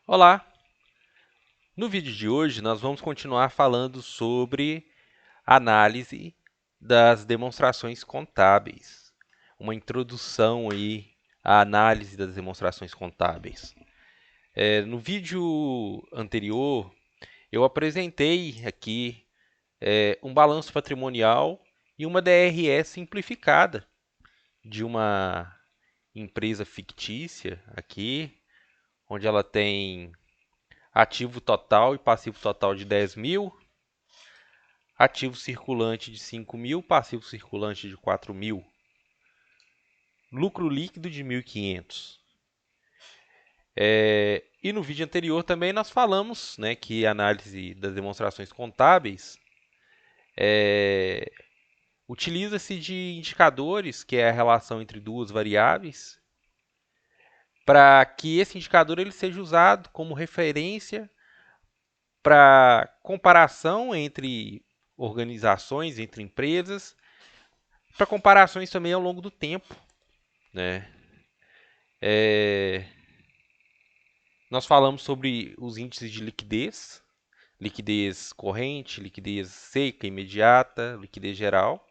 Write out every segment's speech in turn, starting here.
Olá! No vídeo de hoje nós vamos continuar falando sobre análise das demonstrações contábeis. Uma introdução aí à análise das demonstrações contábeis. No vídeo anterior eu apresentei aqui um balanço patrimonial e uma DRE simplificada de uma empresa fictícia aqui, onde ela tem ativo total e passivo total de 10.000, ativo circulante de 5.000, passivo circulante de 4.000, lucro líquido de 1.500. E no vídeo anterior também nós falamos, né, que a análise das demonstrações contábeis utiliza-se de indicadores, que é a relação entre duas variáveis, para que esse indicador ele seja usado como referência para comparação entre organizações, entre empresas, para comparações também ao longo do tempo, né? Nós falamos sobre os índices de liquidez, liquidez corrente, liquidez seca, imediata, liquidez geral.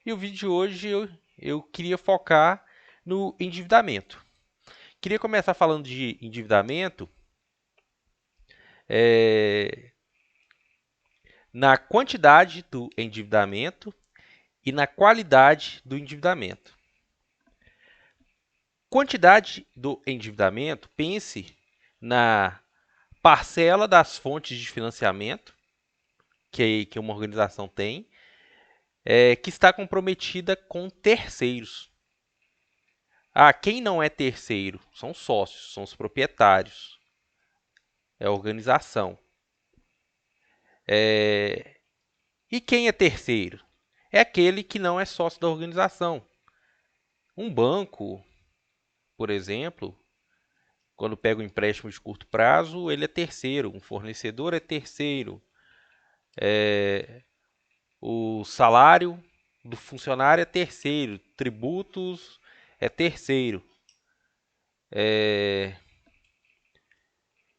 E o vídeo de hoje eu queria focar no endividamento. Queria começar falando de endividamento na quantidade do endividamento e na qualidade do endividamento. Quantidade do endividamento, pense na parcela das fontes de financiamento que uma organização tem, que está comprometida com terceiros. Quem não é terceiro? São sócios, são os proprietários, é a organização. E quem é terceiro? É aquele que não é sócio da organização. Um banco, por exemplo, quando pega um empréstimo de curto prazo, ele é terceiro. Um fornecedor é terceiro. O salário do funcionário é terceiro. Tributos é terceiro.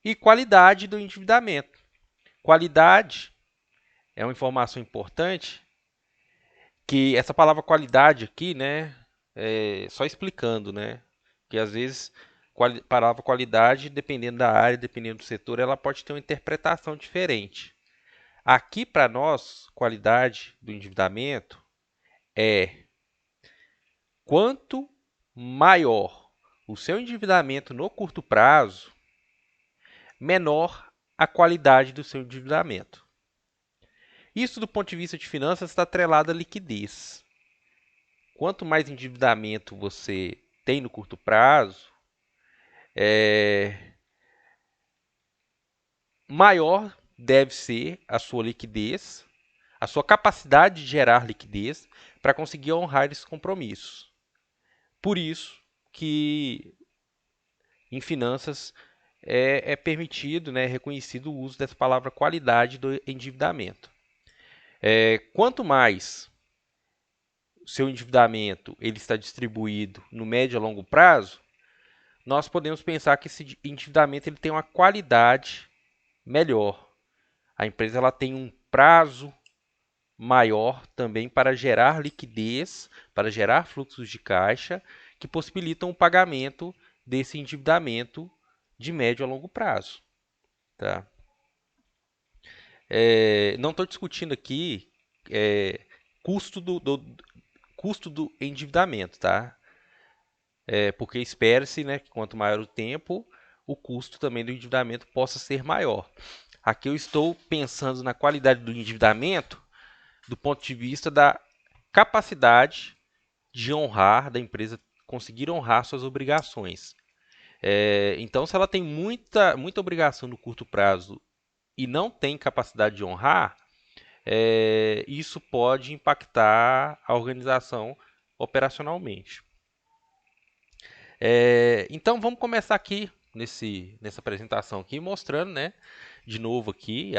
E qualidade do endividamento. Qualidade é uma informação importante, que essa palavra qualidade aqui, né, só explicando, né, que às vezes palavra qualidade, dependendo da área, dependendo do setor, ela pode ter uma interpretação diferente. Aqui para nós, qualidade do endividamento é quanto maior o seu endividamento no curto prazo, menor a qualidade do seu endividamento. Isso, do ponto de vista de finanças, está atrelado à liquidez. Quanto mais endividamento você tem no curto prazo, maior deve ser a sua liquidez, a sua capacidade de gerar liquidez para conseguir honrar esses compromissos. Por isso que em finanças é permitido, né, reconhecido o uso dessa palavra qualidade do endividamento. Quanto mais o seu endividamento ele está distribuído no médio a longo prazo, nós podemos pensar que esse endividamento ele tem uma qualidade melhor. A empresa ela tem um prazo maior também para gerar liquidez, para gerar fluxos de caixa que possibilitam o pagamento desse endividamento de médio a longo prazo. Tá? Não estou discutindo aqui custo custo do endividamento, tá? Porque espera-se, né, que quanto maior o tempo, o custo também do endividamento possa ser maior. Aqui eu estou pensando na qualidade do endividamento do ponto de vista da capacidade de honrar, da empresa conseguir honrar suas obrigações. Então, se ela tem muita obrigação no curto prazo e não tem capacidade de honrar, isso pode impactar a organização operacionalmente. Então, vamos começar aqui nessa apresentação aqui, mostrando, né, de novo aqui,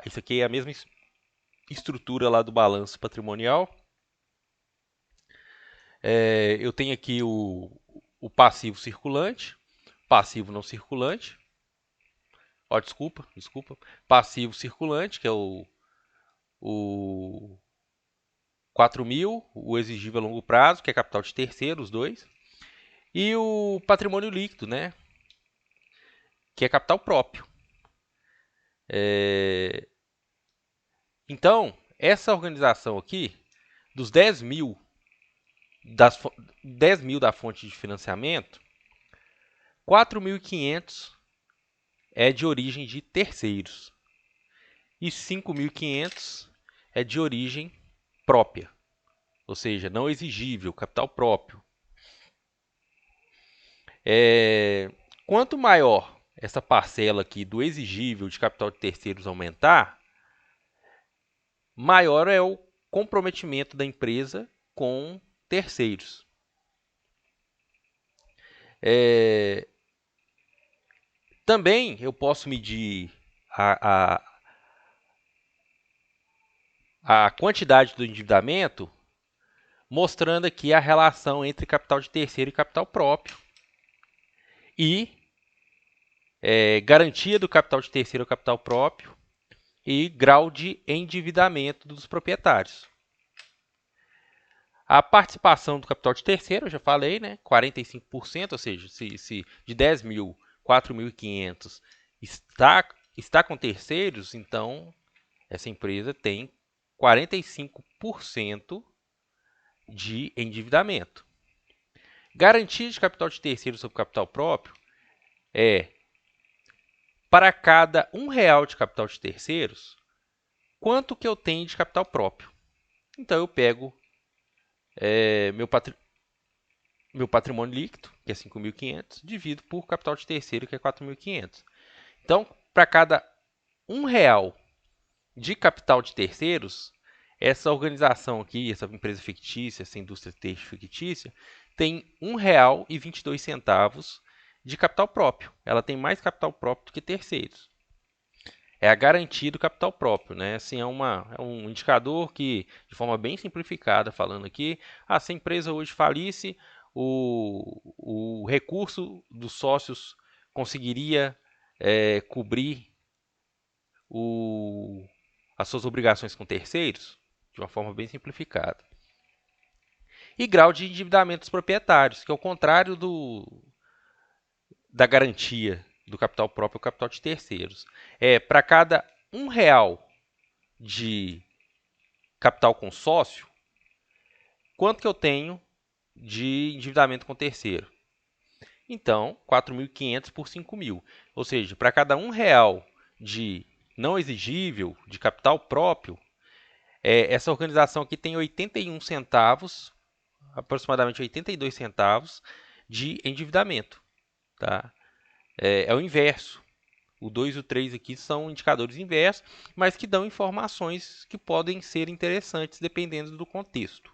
isso aqui é a mesma estrutura lá do balanço patrimonial. Eu tenho aqui o passivo circulante, passivo não circulante. Ó, desculpa. Passivo circulante, que é o 4.000, o exigível a longo prazo, que é capital de terceiro, os dois. E o patrimônio líquido, né? Que é capital próprio. Então, essa organização aqui, dos 10.000, 10.000 da fonte de financiamento, 4.500 é de origem de terceiros e 5.500 é de origem própria, ou seja, não exigível, capital próprio. Quanto maior essa parcela aqui do exigível de capital de terceiros aumentar, maior é o comprometimento da empresa com terceiros. Também eu posso medir a quantidade do endividamento mostrando aqui a relação entre capital de terceiro e capital próprio. E garantia do capital de terceiro ao capital próprio e grau de endividamento dos proprietários. A participação do capital de terceiro, eu já falei, né? 45%, ou seja, se de 10.000, 4.500 está com terceiros, então essa empresa tem 45% de endividamento. Garantia de capital de terceiro sobre capital próprio é para cada R$1 de capital de terceiros, quanto que eu tenho de capital próprio. Então eu pego meu patrimônio líquido, que é 5.500, divido por capital de terceiro, que é 4.500. Então, para cada R$1 de capital de terceiros, essa organização aqui, essa empresa fictícia, essa indústria têxtil fictícia, tem R$1,22 de capital próprio. Ela tem mais capital próprio do que terceiros. É a garantia do capital próprio, né? Assim, é um indicador que, de forma bem simplificada, falando aqui, se a empresa hoje falisse, o recurso dos sócios conseguiria cobrir as suas obrigações com terceiros, de uma forma bem simplificada. E grau de endividamento dos proprietários, que é o contrário da garantia do capital próprio ao capital de terceiros. Para cada R$1 de capital com sócio, quanto que eu tenho de endividamento com terceiro? Então, 4.500 por 5.000. Ou seja, para cada R$1 de não exigível, de capital próprio, essa organização aqui tem 81 centavos, aproximadamente 82 centavos de endividamento. Tá? É o inverso. O 2 e o 3 aqui são indicadores inversos, mas que dão informações que podem ser interessantes dependendo do contexto.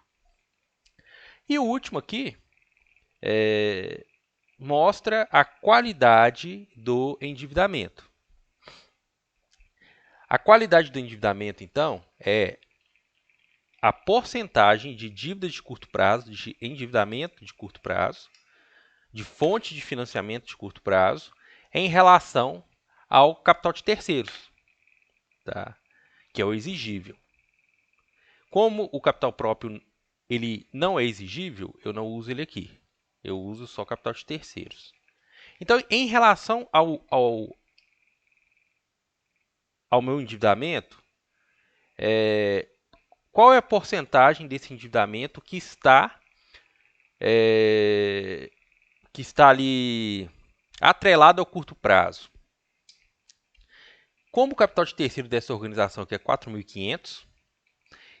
E o último aqui mostra a qualidade do endividamento. A qualidade do endividamento, então, é a porcentagem de dívida de curto prazo, de endividamento de curto prazo, de fonte de financiamento de curto prazo, em relação ao capital de terceiros, tá? Que é o exigível. Como o capital próprio ele não é exigível, eu não uso ele aqui. Eu uso só capital de terceiros. Então, em relação ao meu endividamento, qual é a porcentagem desse endividamento que está ali atrelado ao curto prazo? Como o capital de terceiro dessa organização aqui é 4.500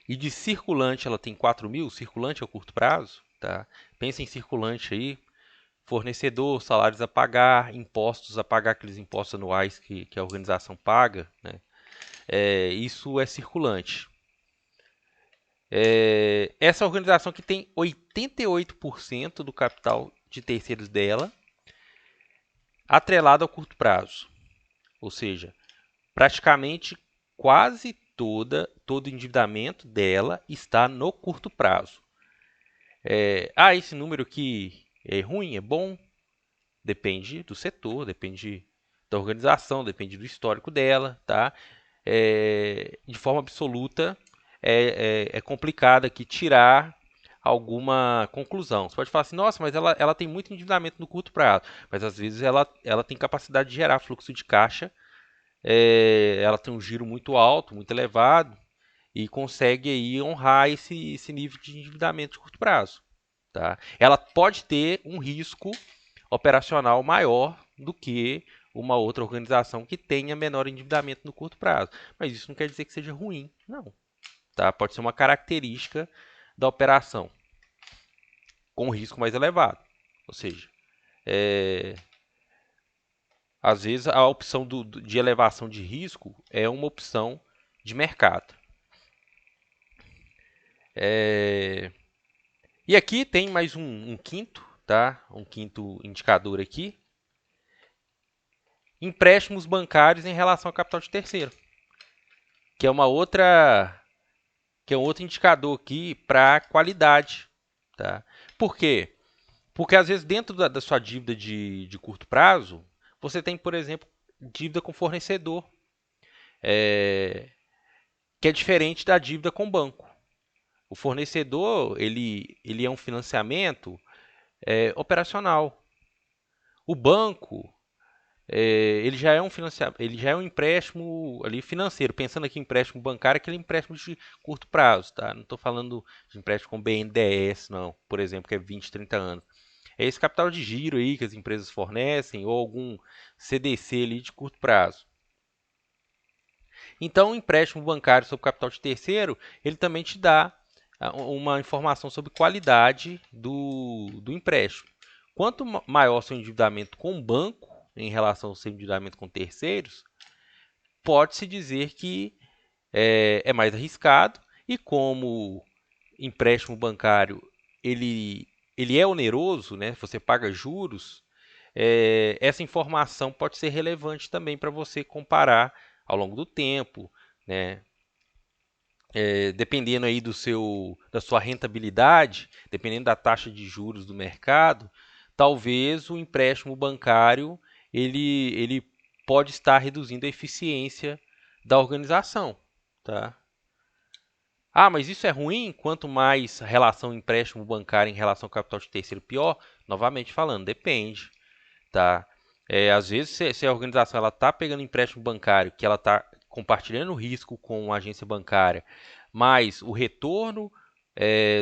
e de circulante ela tem 4.000, circulante é o curto prazo, tá? Pensa em circulante aí, fornecedor, salários a pagar, impostos a pagar, aqueles impostos anuais que a organização paga, né? Isso é circulante. Essa organização que tem 88% do capital de terceiros dela atrelado ao curto prazo. Ou seja, praticamente quase todo o endividamento dela está no curto prazo. Esse número aqui é ruim, é bom? Depende do setor, depende da organização, depende do histórico dela, tá? De forma absoluta, é complicado aqui tirar alguma conclusão. Você pode falar assim, nossa, mas ela tem muito endividamento no curto prazo, mas às vezes ela tem capacidade de gerar fluxo de caixa, ela tem um giro muito alto, muito elevado, e consegue aí honrar esse nível de endividamento de curto prazo. Tá? Ela pode ter um risco operacional maior do que uma outra organização que tenha menor endividamento no curto prazo. Mas isso não quer dizer que seja ruim, não. Tá? Pode ser uma característica da operação com risco mais elevado. Ou seja, às vezes a opção de elevação de risco é uma opção de mercado. E aqui tem mais um quinto, tá? Um quinto indicador aqui. Empréstimos bancários em relação ao capital de terceiro, que é um outro indicador aqui para qualidade, tá? Por quê? Porque às vezes dentro da sua dívida de curto prazo, você tem, por exemplo, dívida com fornecedor, que é diferente da dívida com banco. O fornecedor ele é um financiamento operacional. O banco ele já é um ele já é um empréstimo ali financeiro. Pensando aqui em empréstimo bancário, aquele empréstimo de curto prazo, tá? Não estou falando de empréstimo com BNDES, não, por exemplo, que é 20, 30 anos. É esse capital de giro aí que as empresas fornecem ou algum CDC ali de curto prazo. Então, o empréstimo bancário sobre capital de terceiro, ele também te dá uma informação sobre qualidade do empréstimo. Quanto maior seu endividamento com o banco em relação ao seu endividamento com terceiros, pode-se dizer que é mais arriscado e como empréstimo bancário ele é oneroso, né? Você paga juros, essa informação pode ser relevante também para você comparar ao longo do tempo, né? Dependendo aí da sua rentabilidade, dependendo da taxa de juros do mercado, talvez o empréstimo bancário ele pode estar reduzindo a eficiência da organização, tá? Ah, mas isso é ruim? Quanto mais relação empréstimo bancário em relação ao capital de terceiro, pior? Novamente falando, depende, tá? Às vezes, se a organização está pegando empréstimo bancário, que ela está compartilhando o risco com a agência bancária, mas o retorno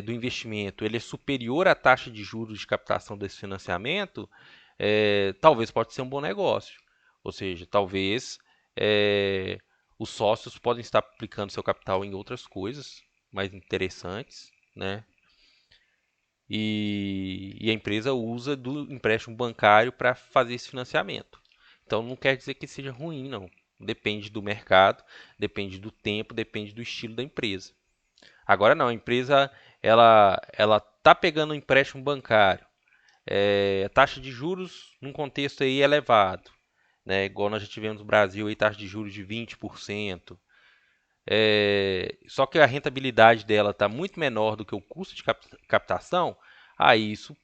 do investimento ele é superior à taxa de juros de captação desse financiamento, talvez pode ser um bom negócio. Ou seja, talvez os sócios podem estar aplicando seu capital em outras coisas mais interessantes, né? E a empresa usa do empréstimo bancário para fazer esse financiamento. Então não quer dizer que seja ruim, não. Depende do mercado, depende do tempo, depende do estilo da empresa. Agora não, a empresa ela tá pegando um empréstimo bancário, a taxa de juros num contexto aí elevado, né? Igual nós já tivemos no Brasil aí taxa de juros de 20%. Só que a rentabilidade dela está muito menor do que o custo de captação, aí isso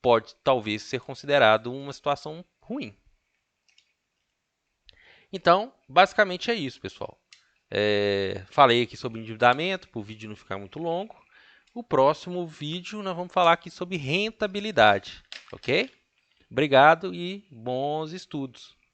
pode talvez ser considerado uma situação ruim. Então, basicamente é isso, pessoal. Falei aqui sobre endividamento, para o vídeo não ficar muito longo. O próximo vídeo nós vamos falar aqui sobre rentabilidade, ok? Obrigado e bons estudos!